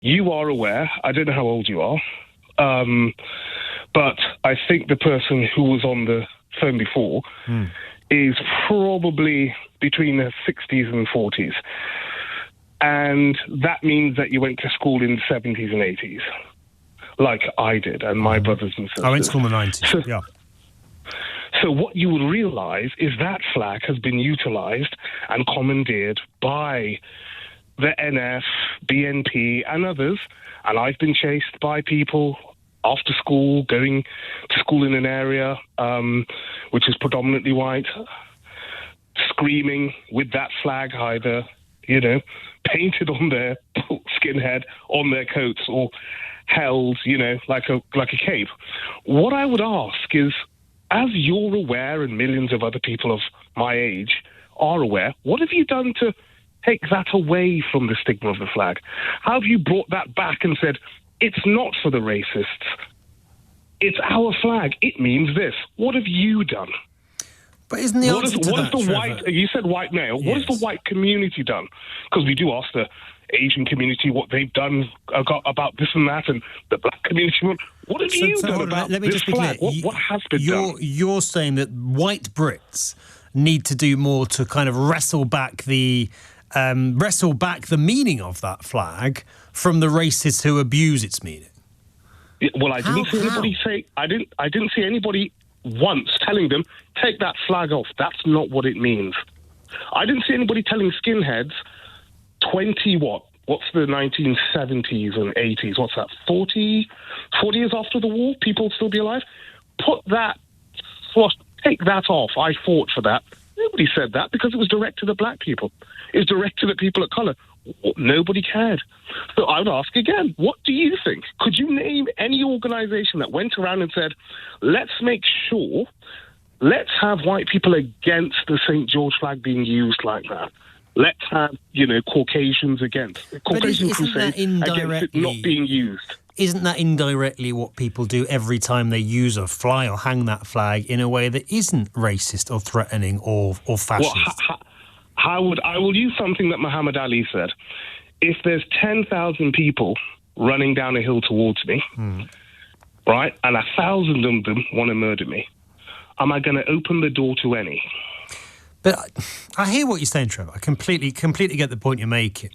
you are aware, I don't know how old you are, but I think the person who was on the phone before is probably between the 60s and 40s. And that means that you went to school in the 70s and 80s, like I did, and my brothers and sisters. I went to school in the 90s, yeah. So what you will realise is that flag has been utilised and commandeered by the NF, BNP and others, and I've been chased by people after school, going to school in an area which is predominantly white, screaming with that flag either, painted on their skinhead, on their coats, or held, like a cape. What I would ask is, as you're aware and millions of other people of my age are aware, what have you done to take that away from the stigma of the flag? How have you brought that back and said, it's not for the racists, it's our flag, it means this? What have you done? But isn't the answer to that, Trevor? White, you said white male, yes. What has the white community done? Because we do ask the Asian community what they've done about this and that, and the black community, what have you done about let me this just be flag? clear. What has been done? You're saying that white Brits need to do more to kind of wrestle back the meaning of that flag from the racists who abuse its meaning. Yeah, well, I didn't see anybody say. I didn't see anybody once telling them take that flag off. That's not what it means. I didn't see anybody telling skinheads 20 what? What's the 1970s and 80s? What's that? 40 years after the war, people will still be alive. Take that off. I fought for that. Nobody said that because it was directed at black people. It was directed at people of colour. Nobody cared. So I would ask again, what do you think? Could you name any organisation that went around and said, let's make sure, let's have white people against the St. George flag being used like that? Let's have, Caucasians against Caucasian crusade against it not being used. Isn't that indirectly what people do every time they use or fly or hang that flag in a way that isn't racist or threatening or fascist? Well, I will use something that Muhammad Ali said. If there's 10,000 people running down a hill towards me, right, and 1,000 of them want to murder me, am I going to open the door to any? But I hear what you're saying, Trevor. I completely get the point you're making.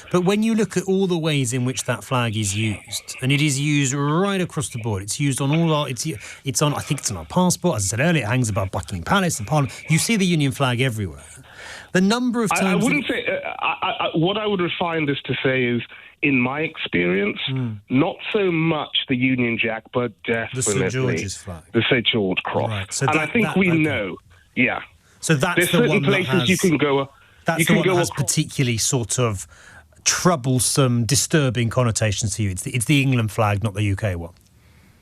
But when you look at all the ways in which that flag is used, and it is used right across the board, it's used on all our, it's on, I think it's on our passport. As I said earlier, it hangs above Buckingham Palace and Parliament. You see the Union flag everywhere. The number of times... I wouldn't say... what I would refine this to say is, in my experience, not so much the Union Jack, but definitely... The St. George's flag. The St. George cross. Right. So I think we know, yeah. So that's There's the certain one places that has, you can go. That's the one that has particularly sort of troublesome, disturbing connotations to you. It's the England flag, not the UK one.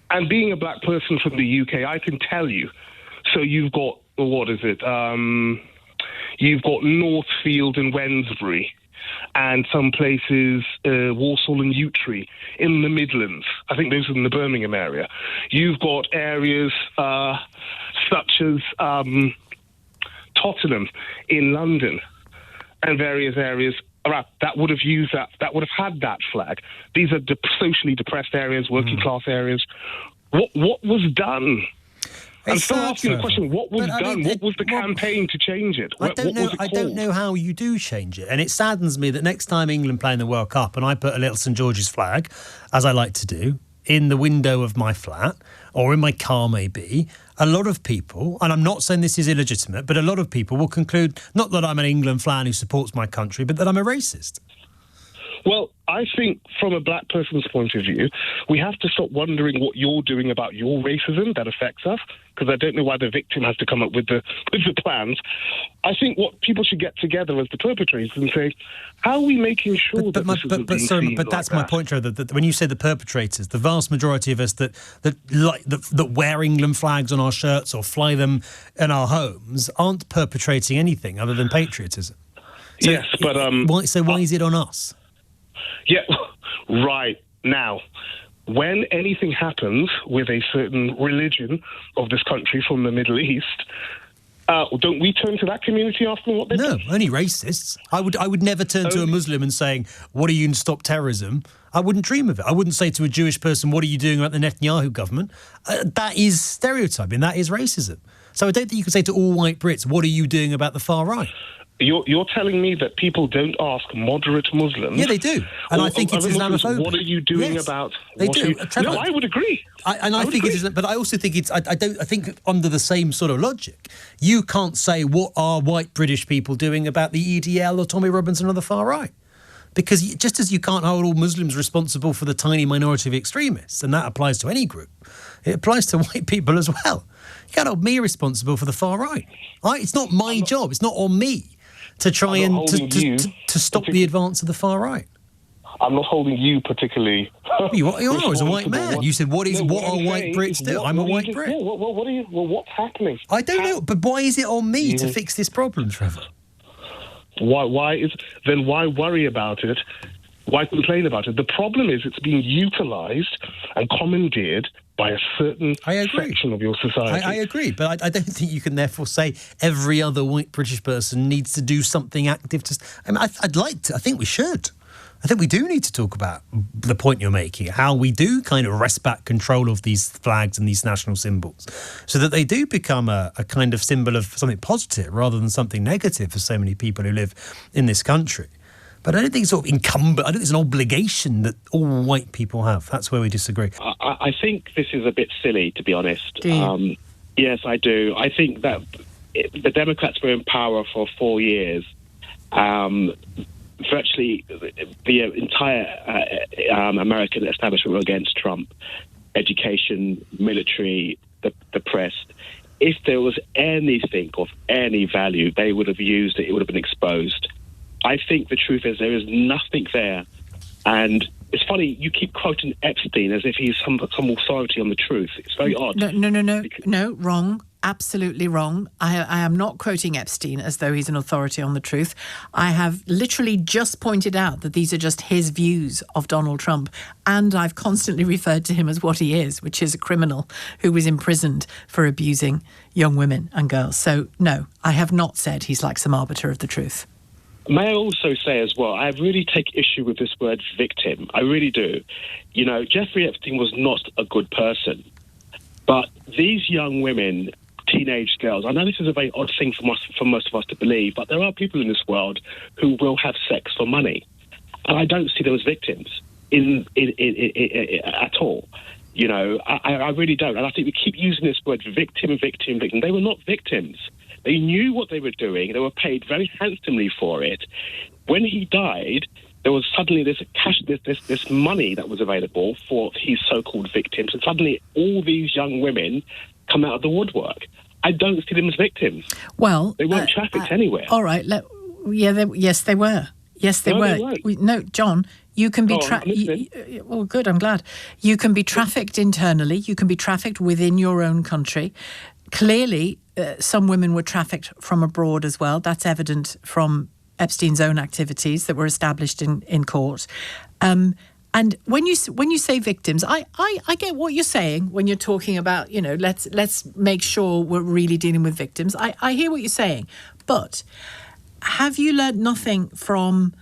And being a black person from the UK, I can tell you. So you've got, what is it? You've got Northfield and Wednesbury, and some places, Walsall and Yewtree in the Midlands. I think those are in the Birmingham area. You've got areas such as Tottenham in London and various areas around that would have used that would have had that flag. These are socially depressed areas, working class areas. What was done? I'm still asking the question, what was done? What was the campaign to change it? I don't know how you do change it. And it saddens me that next time England play in the World Cup and I put a little St. George's flag, as I like to do, in the window of my flat or in my car maybe, a lot of people, and I'm not saying this is illegitimate, but a lot of people will conclude, not that I'm an England fan who supports my country, but that I'm a racist. Well, I think from a black person's point of view, we have to stop wondering what you're doing about your racism that affects us, because I don't know why the victim has to come up with the plans. I think what people should get together as the perpetrators and say, how are we making sure that this isn't being seen like that's my point, Trevor, that when you say the perpetrators, the vast majority of us that wear England flags on our shirts or fly them in our homes aren't perpetrating anything other than patriotism. So yes, but... why is it on us? Yeah, right. Now, when anything happens with a certain religion of this country from the Middle East, Don't we turn to that community asking what they do? No, only racists. I would never turn to a Muslim and saying, what are you doing to stop terrorism? I wouldn't dream of it. I wouldn't say to a Jewish person, what are you doing about the Netanyahu government? That is stereotyping. That is racism. So I don't think you can say to all white Brits, what are you doing about the far right? You're telling me that people don't ask moderate Muslims? Yeah, they do. And I think it's Islamophobic. What are you doing about... They do. Trevor, no, I would agree. I think it is, but I also think it's... I think under the same sort of logic, you can't say what are white British people doing about the EDL or Tommy Robinson or the far right. Because just as you can't hold all Muslims responsible for the tiny minority of extremists, and that applies to any group, it applies to white people as well. You can't hold me responsible for the far right. It's not my job. It's not on me to try and to stop the advance of the far right. I'm not holding you particularly. You are as a white man. You said, what are white Brits do? I'm a white Brit. What's happening? I don't know, but why is it on me to fix this problem, Trevor? Why worry about it? Why complain about it? The problem is it's being utilised and commandeered by a certain section of your society. I agree, but I don't think you can therefore say every other white British person needs to do something active. I think we should. I think we do need to talk about the point you're making, how we do kind of wrest back control of these flags and these national symbols so that they do become a kind of symbol of something positive rather than something negative for so many people who live in this country. But I don't think it's sort of incumbent. I don't think it's an obligation that all white people have. That's where we disagree. I think this is a bit silly, to be honest. Do you? Yes, I do. I think that the Democrats were in power for 4 years. Virtually the entire American establishment were against Trump. Education, military, the press. If there was anything of any value, they would have used it. It would have been exposed. I think the truth is there is nothing there. And it's funny, you keep quoting Epstein as if he's some authority on the truth. It's very odd. No, wrong. Absolutely wrong. I am not quoting Epstein as though he's an authority on the truth. I have literally just pointed out that these are just his views of Donald Trump. And I've constantly referred to him as what he is, which is a criminal who was imprisoned for abusing young women and girls. So, no, I have not said he's like some arbiter of the truth. May I also say as well, I really take issue with this word victim. I really do. You know, Jeffrey Epstein was not a good person. But these young women, teenage girls, I know this is a very odd thing for most of us to believe, but there are people in this world who will have sex for money. And I don't see them as victims at all. You know, I really don't. And I think we keep using this word victim. They were not victims. They knew what they were doing. They were paid very handsomely for it. When he died, there was suddenly this money that was available for his so-called victims, and suddenly all these young women come out of the woodwork. I don't see them as victims. Well, they weren't trafficked anywhere. All right. Yes, they were. Yes, they were. No, John, you can be well, good, I'm glad. You can be trafficked internally. You can be trafficked within your own country. Clearly, some women were trafficked from abroad as well. That's evident from Epstein's own activities that were established in court. And when you say victims, I get what you're saying when you're talking about, you know, let's make sure we're really dealing with victims. I hear what you're saying. But have you learned nothing from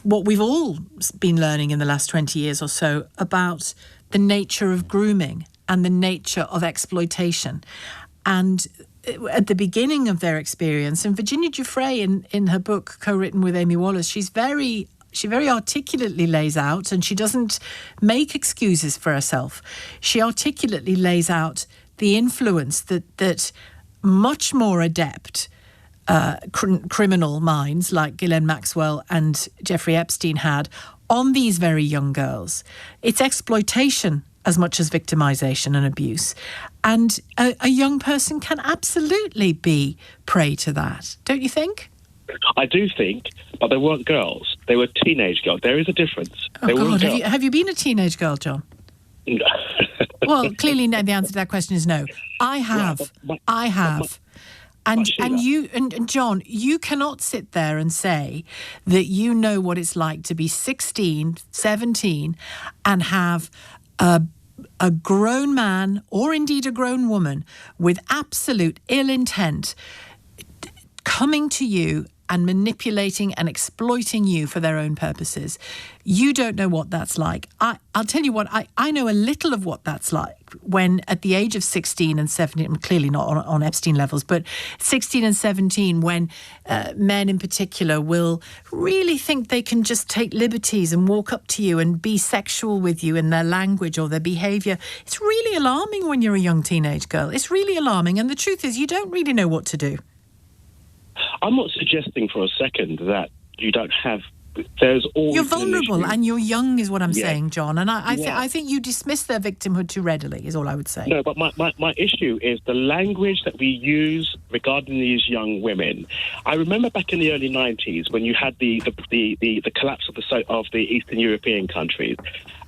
what we've all been learning in the last 20 years or so about the nature of grooming and the nature of exploitation? And at the beginning of their experience, and Virginia Giuffre in her book co-written with Amy Wallace, she very articulately lays out, and she doesn't make excuses for herself. She articulately lays out the influence that much more adept criminal minds like Ghislaine Maxwell and Jeffrey Epstein had on these very young girls. It's exploitation as much as victimization and abuse. And a young person can absolutely be prey to that, don't you think? I do think, but they weren't girls. They were teenage girls. There is a difference. Oh, God. Have you been a teenage girl, John? No. Well, clearly the answer to that question is no. I have. I have. And John, you cannot sit there and say that you know what it's like to be 16, 17 and have a a grown man or indeed a grown woman with absolute ill intent coming to you and manipulating and exploiting you for their own purposes. You don't know what that's like. I'll tell you what, I know a little of what that's like when at the age of 16 and 17, clearly not on Epstein levels, but 16 and 17, when men in particular will really think they can just take liberties and walk up to you and be sexual with you in their language or their behaviour. It's really alarming when you're a young teenage girl. It's really alarming. And the truth is, you don't really know what to do. I'm not suggesting for a second that you don't have. There's always. You're vulnerable and you're young, is what I'm saying, John. And I think you dismiss their victimhood too readily, is all I would say. No, but my issue is the language that we use regarding these young women. I remember back in the early 90s when you had the collapse of the Eastern European countries,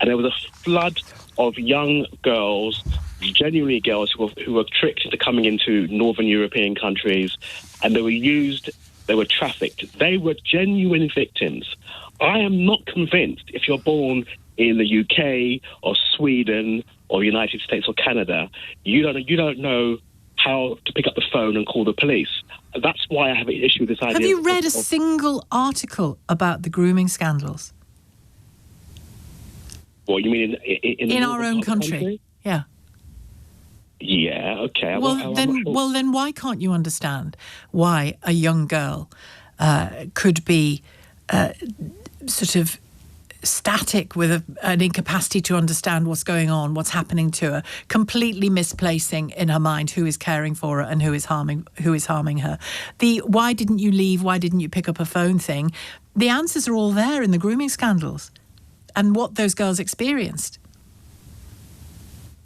and there was a flood of young girls, genuinely girls who were tricked into coming into Northern European countries, and they were trafficked. They were genuine victims. I am not convinced if you're born in the UK or Sweden or United States or Canada, you don't know how to pick up the phone and call the police. That's why I have an issue with this idea. Have you read a single article about the grooming scandals? What you mean in our own country? Yeah. Yeah, okay. Well, then why can't you understand why a young girl could be sort of static with an incapacity to understand what's going on, what's happening to her, completely misplacing in her mind who is caring for her and who is harming her. The why didn't you leave, why didn't you pick up a phone thing, the answers are all there in the grooming scandals and what those girls experienced.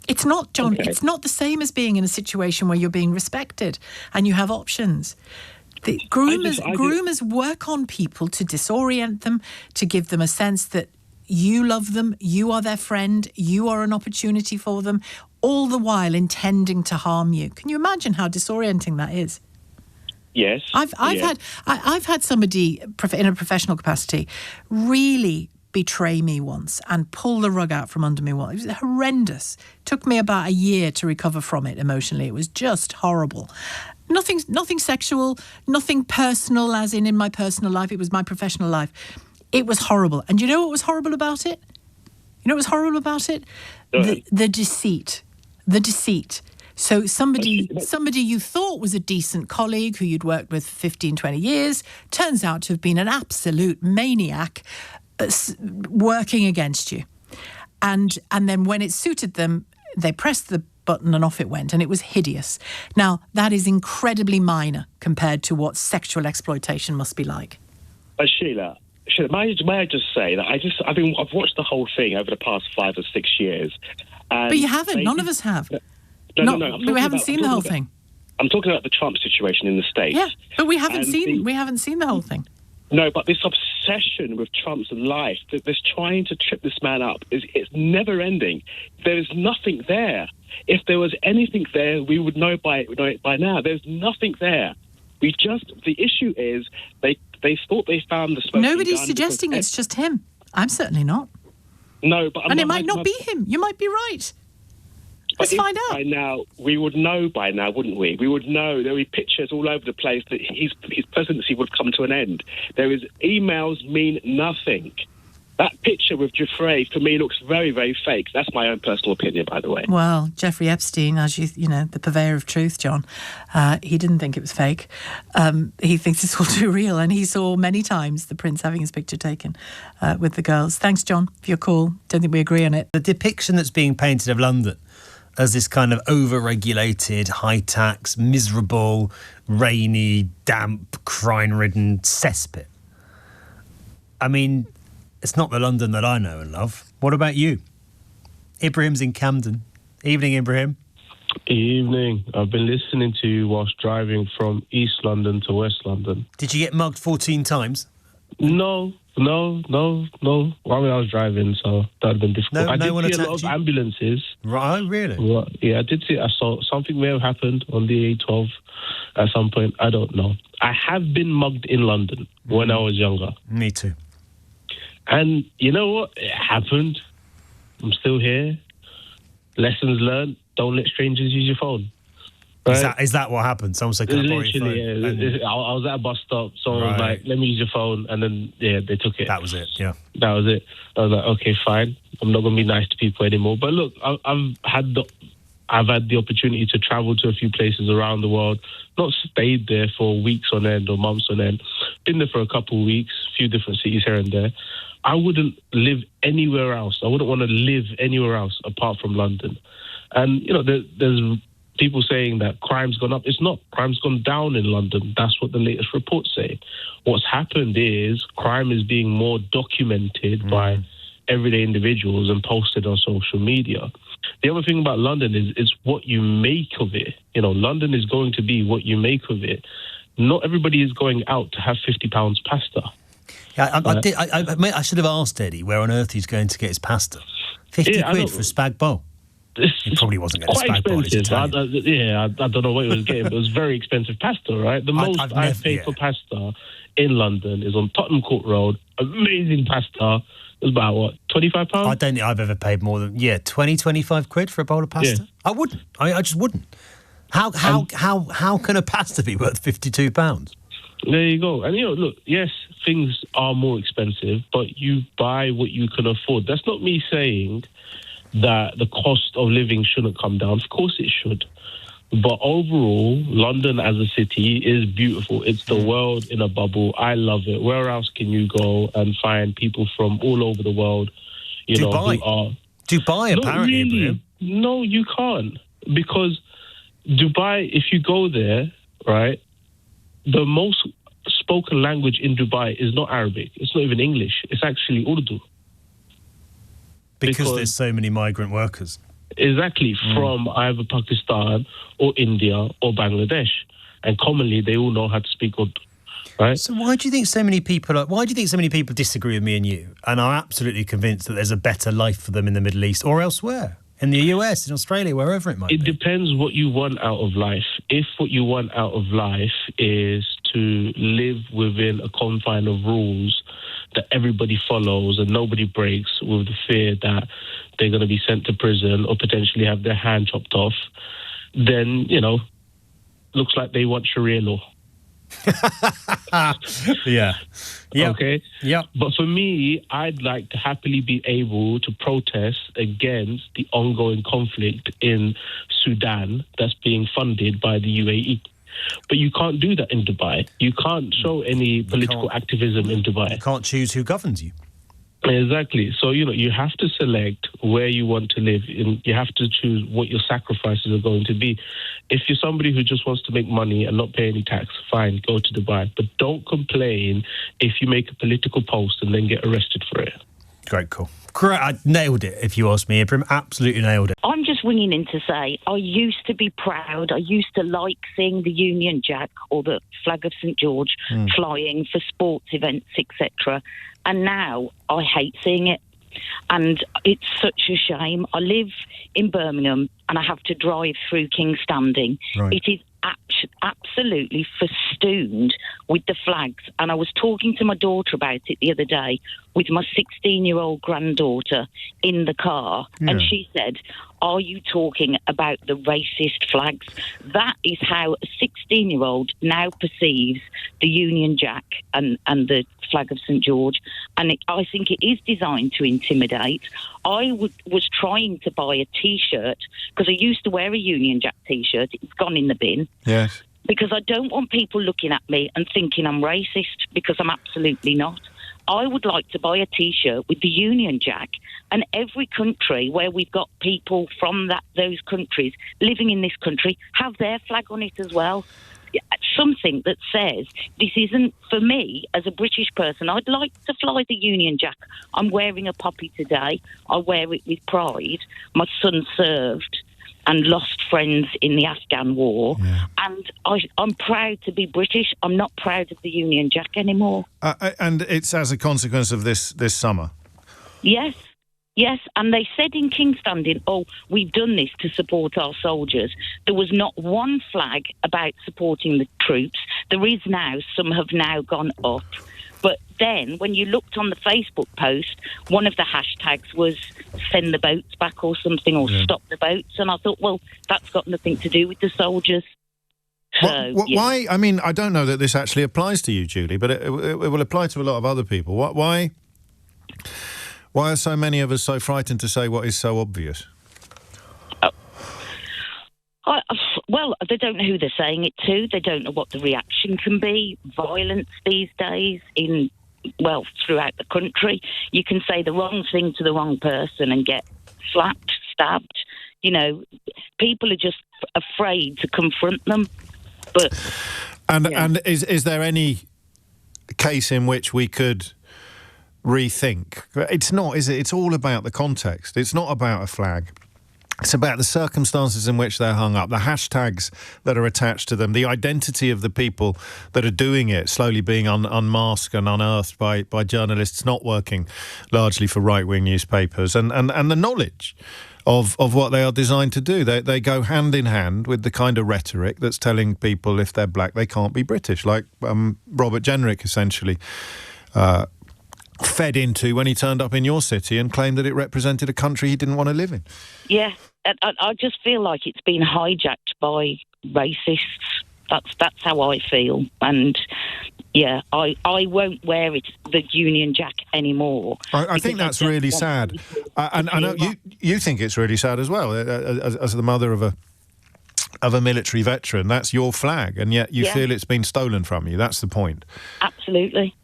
It's not, John, It's not the same as being in a situation where you're being respected and you have options. The groomers work on people to disorient them, to give them a sense that you love them, you are their friend, you are an opportunity for them, all the while intending to harm you. Can you imagine how disorienting that is? Yes. I've had somebody in a professional capacity really betray me once and pull the rug out from under me once. It was horrendous. It took me about a year to recover from it emotionally. It was just horrible. Nothing sexual, nothing personal as in my personal life. It was my professional life. It was horrible. And you know what was horrible about it? The deceit. The deceit. So somebody you thought was a decent colleague who you'd worked with for 15, 20 years turns out to have been an absolute maniac working against you. And then when it suited them, they pressed the button and off it went, and it was hideous. Now, that is incredibly minor compared to what sexual exploitation must be like. Sheila, may I just say that I've watched the whole thing over the past 5 or 6 years. But you haven't. None of us have. No. We haven't seen the whole thing. I'm talking about the Trump situation in the States. Yeah, but we haven't seen the whole thing. No, but this obsession with Trump's life, this trying to trip this man up, it's never ending. There is nothing there. If there was anything there, we would know by now. There's nothing there. The issue is they thought they found the smoking gun. Nobody's suggesting it's just him. I'm certainly not. No, but it might not be him. You might be right. Let's find out. By now, we would know by now, wouldn't we? We would know. There would be pictures all over the place that his presidency would come to an end. Emails mean nothing. That picture with Jeffrey, for me, looks very, very fake. That's my own personal opinion, by the way. Well, Jeffrey Epstein, as you know, the purveyor of truth, John, he didn't think it was fake. He thinks it's all too real, and he saw many times the prince having his picture taken with the girls. Thanks, John, for your call. Don't think we agree on it. The depiction that's being painted of London as this kind of over-regulated, high-tax, miserable, rainy, damp, crime-ridden cesspit. I mean, it's not the London that I know and love. What about you? Ibrahim's in Camden. Evening, Ibrahim. Evening. I've been listening to you whilst driving from East London to West London. Did you get mugged 14 times? No. I mean, I was driving, so that would have been difficult. I did see a lot of ambulances. Right, really? Well, yeah, I did see. I saw something may have happened on the A12 at some point. I don't know. I have been mugged in London when I was younger. Me too. And you know what? It happened. I'm still here. lessons learned, don't let strangers use your phone. Right? Is that what happened? Someone said, can I borrow your phone? Literally, yeah. I was at a bus stop. Someone was like, let me use your phone. And then, they took it. That was it, yeah. That was it. I was like, okay, fine. I'm not going to be nice to people anymore. But look, I've had the opportunity to travel to a few places around the world, not stayed there for weeks on end or months on end. Been there for a couple of weeks, a few different cities here and there. I wouldn't live anywhere else. I wouldn't want to live anywhere else apart from London. And, there's people saying that crime's gone up. It's not. Crime's gone down in London. That's what the latest reports say. What's happened is crime is being more documented by everyday individuals and posted on social media. The other thing about London is what you make of it. London is going to be what you make of it. Not everybody is going out to have £50 pasta. Yeah, I should have asked Eddie where on earth he's going to get his pasta. 50 quid for a spag bowl. He probably wasn't getting a spag bowl. I don't know what he was getting, but it was very expensive pasta, right? The most I've paid for pasta in London is on Tottenham Court Road. Amazing pasta. It was about, what, £25? I don't think I've ever paid more than, 20, 25 quid for a bowl of pasta. Yeah. I wouldn't. I just wouldn't. How can a pasta be worth £52? There you go. And, look, yes, things are more expensive, but you buy what you can afford. That's not me saying that the cost of living shouldn't come down. Of course it should. But overall, London as a city is beautiful. It's the world in a bubble. I love it. Where else can you go and find people from all over the world, Dubai. who are... Dubai, apparently. Really. No, you can't. Because Dubai, if you go there, right, the most spoken language in Dubai is not Arabic. It's not even English. It's actually Urdu. Because there's so many migrant workers. Exactly, from either Pakistan or India or Bangladesh. And commonly, they all know how to speak Urdu, right? So why do you think so many people disagree with me and you and are absolutely convinced that there's a better life for them in the Middle East or elsewhere? In the US, in Australia, wherever it might be. It depends what you want out of life. If what you want out of life is to live within a confine of rules that everybody follows and nobody breaks, with the fear that they're going to be sent to prison or potentially have their hand chopped off, then, looks like they want Sharia law. Yeah. Okay? Yeah. But for me, I'd like to happily be able to protest against the ongoing conflict in Sudan that's being funded by the UAE. But you can't do that in Dubai. You can't show any political activism in Dubai. You can't choose who governs you. Exactly. So, you have to select where you want to live. You have to choose what your sacrifices are going to be. If you're somebody who just wants to make money and not pay any tax, fine, go to Dubai. But don't complain if you make a political post and then get arrested for it. Great call. Great. I nailed it, if you ask me, Ibrahim. Absolutely nailed it. I'm just ringing in to say I used to be proud. I used to like seeing the Union Jack or the flag of St George flying for sports events, etc. And now I hate seeing it. And it's such a shame. I live in Birmingham and I have to drive through King's Standing. Right. It is absolutely festooned with the flags. And I was talking to my daughter about it the other day with my 16-year-old granddaughter in the car. Yeah. And she said, are you talking about the racist flags? That is how a 16-year-old now perceives the Union Jack and the flag of St George. And I think it is designed to intimidate. I was trying to buy a T-shirt because I used to wear a Union Jack T-shirt. It's gone in the bin. Yes. Because I don't want people looking at me and thinking I'm racist, because I'm absolutely not. I would like to buy a T-shirt with the Union Jack, and every country where we've got people from those countries living in this country have their flag on it as well. Something that says this isn't for me as a British person. I'd like to fly the Union Jack. I'm wearing a poppy today. I wear it with pride. My son served and lost friends in the Afghan war. Yeah. And I'm proud to be British. I'm not proud of the Union Jack anymore. And it's as a consequence of this summer? Yes. Yes, and they said in King's Standing, we've done this to support our soldiers. There was not one flag about supporting the troops. There is now, some have now gone up. But then when you looked on the Facebook post, one of the hashtags was send the boats back or something, or stop the boats. And I thought, well, that's got nothing to do with the soldiers. So, why? I mean, I don't know that this actually applies to you, Julie, but it will apply to a lot of other people. Why are so many of us so frightened to say what is so obvious? Well, they don't know who they're saying it to. They don't know what the reaction can be. Violence these days throughout the country. You can say the wrong thing to the wrong person and get slapped, stabbed. You know, people are just afraid to confront them. But and is there any case in which we could rethink? It's not, is it? It's all about the context. It's not about a flag. It's about the circumstances in which they're hung up, the hashtags that are attached to them, the identity of the people that are doing it, slowly being unmasked and unearthed by journalists not working largely for right-wing newspapers, and the knowledge of what they are designed to do. They go hand in hand with the kind of rhetoric that's telling people if they're black, they can't be British, like Robert Jenrick essentially fed into when he turned up in your city and claimed that it represented a country he didn't want to live in. Yeah, I just feel like it's been hijacked by racists. That's how I feel. And yeah, I won't wear the Union Jack anymore. I think that's really sad. And I know you think it's really sad as well, as the mother of a military veteran. That's your flag, and yet you feel it's been stolen from you. That's the point. Absolutely.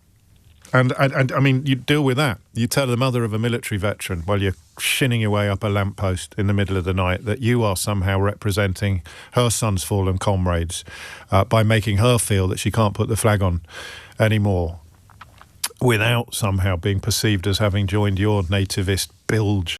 And I mean, you deal with that. You tell the mother of a military veteran while you're shinning your way up a lamppost in the middle of the night that you are somehow representing her son's fallen comrades by making her feel that she can't put the flag on anymore without somehow being perceived as having joined your nativist bilge.